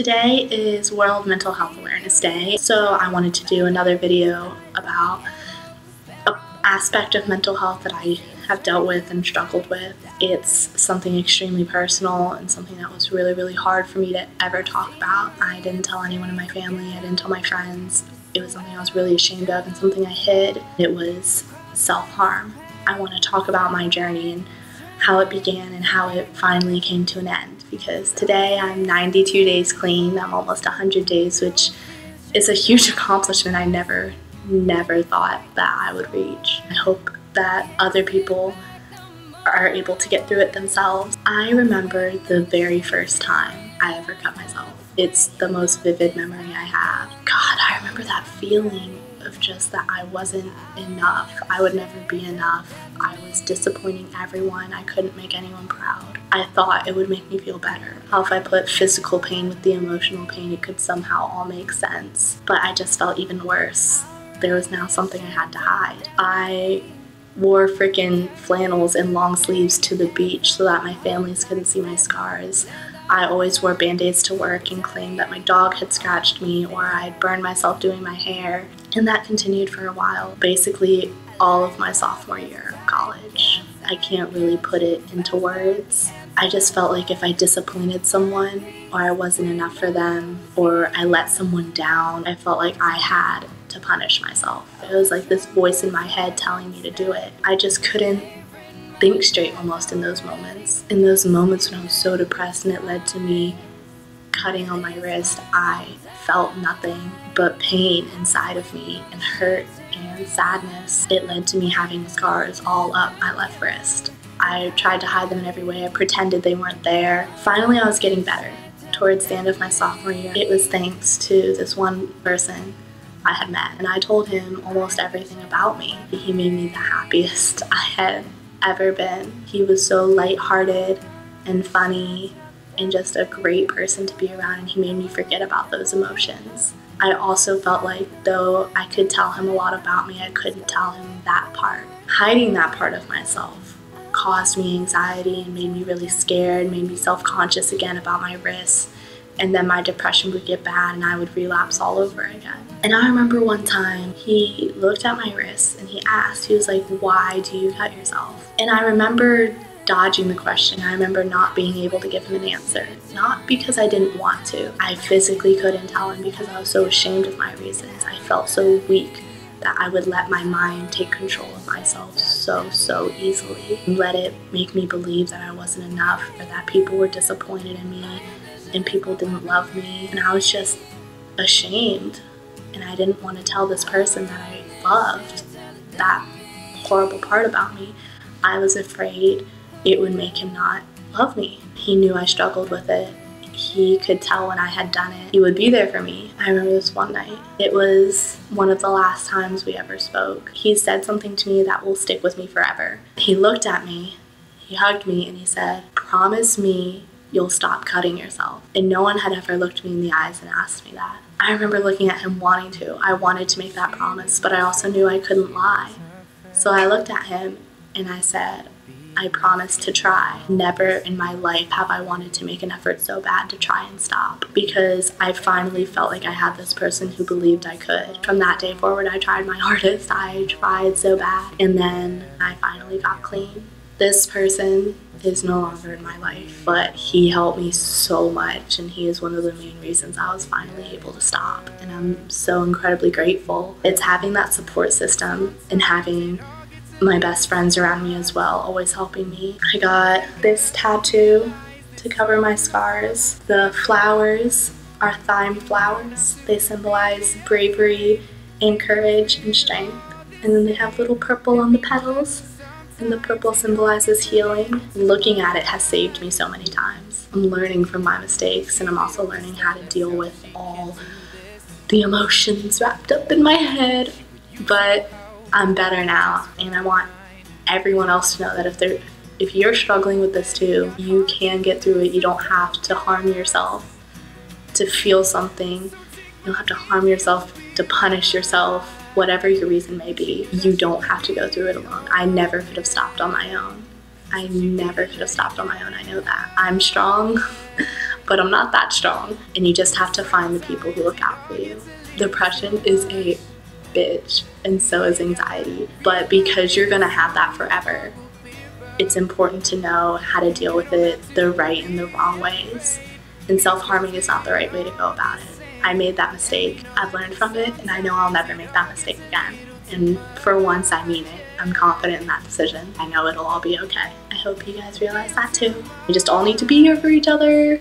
Today is World Mental Health Awareness Day, so I wanted to do another video about an aspect of mental health that I have dealt with and struggled with. It's something extremely personal and something that was really hard for me to ever talk about. I didn't tell anyone in my family, I didn't tell my friends. It was something I was really ashamed of and something I hid. It was self-harm. I want to talk about my journey and how it began and how it finally came to an end, because today I'm 92 days clean. I'm almost 100 days, which is a huge accomplishment I never thought that I would reach. I hope that other people are able to get through it themselves. I remember the very first time I ever cut myself. It's the most vivid memory I have. God, I remember that feeling of just that I wasn't enough. I would never be enough. I was disappointing everyone. I couldn't make anyone proud. I thought it would make me feel better. How if I put physical pain with the emotional pain, it could somehow all make sense. But I just felt even worse. There was now something I had to hide. I wore freaking flannels and long sleeves to the beach so that my families couldn't see my scars. I always wore band-aids to work and claimed that my dog had scratched me or I'd burned myself doing my hair. And that continued for a while, basically all of my sophomore year of college. I can't really put it into words. I just felt like if I disappointed someone or I wasn't enough for them or I let someone down, I felt like I had to punish myself. It was like this voice in my head telling me to do it. I just couldn't think straight almost in those moments. In those moments when I was so depressed and it led to me cutting on my wrist, I felt nothing but pain inside of me and hurt and sadness. It led to me having scars all up my left wrist. I tried to hide them in every way. I pretended they weren't there. Finally, I was getting better. Towards the end of my sophomore year, it was thanks to this one person I had met, and I told him almost everything about me. He made me the happiest I had ever been. He was so lighthearted and funny and just a great person to be around, and he made me forget about those emotions. I also felt like though I could tell him a lot about me, I couldn't tell him that part. Hiding that part of myself caused me anxiety and made me really scared, made me self-conscious again about my wrists, and then my depression would get bad and I would relapse all over again. And I remember one time he looked at my wrists and he asked, he was like, "Why do you cut yourself?" And I remember dodging the question. I remember not being able to give him an answer. Not because I didn't want to. I physically couldn't tell him because I was so ashamed of my reasons. I felt so weak that I would let my mind take control of myself so easily. And let it make me believe that I wasn't enough or that people were disappointed in me and people didn't love me. And I was just ashamed. And I didn't want to tell this person that I loved that horrible part about me. I was afraid it would make him not love me. He knew I struggled with it. He could tell when I had done it. He would be there for me. I remember this one night. It was one of the last times we ever spoke. He said something to me that will stick with me forever. He looked at me, he hugged me, and he said, "Promise me you'll stop cutting yourself." And no one had ever looked me in the eyes and asked me that. I remember looking at him wanting to. I wanted to make that promise, but I also knew I couldn't lie. So I looked at him and I said, "I promise to try." Never in my life have I wanted to make an effort so bad to try and stop, because I finally felt like I had this person who believed I could. From that day forward, I tried my hardest. I tried so bad. And then I finally got clean. This person is no longer in my life, but he helped me so much, and he is one of the main reasons I was finally able to stop, and I'm so incredibly grateful. It's having that support system and having my best friends around me as well, always helping me. I got this tattoo to cover my scars. The flowers are thyme flowers. They symbolize bravery and courage and strength, and then they have little purple on the petals. And the purple symbolizes healing. Looking at it has saved me so many times. I'm learning from my mistakes, and I'm also learning how to deal with all the emotions wrapped up in my head. But I'm better now, and I want everyone else to know that if you're struggling with this too, you can get through it. You don't have to harm yourself to feel something. You don't have to harm yourself to punish yourself. Whatever your reason may be, you don't have to go through it alone. I never could have stopped on my own. I never could have stopped on my own. I know that. I'm strong, but I'm not that strong. And you just have to find the people who look out for you. Depression is a bitch, and so is anxiety. But because you're gonna have that forever, it's important to know how to deal with it the right and the wrong ways. And self-harming is not the right way to go about it. I made that mistake. I've learned from it, and I know I'll never make that mistake again. And for once, I mean it. I'm confident in that decision. I know it'll all be okay. I hope you guys realize that too. We just all need to be here for each other.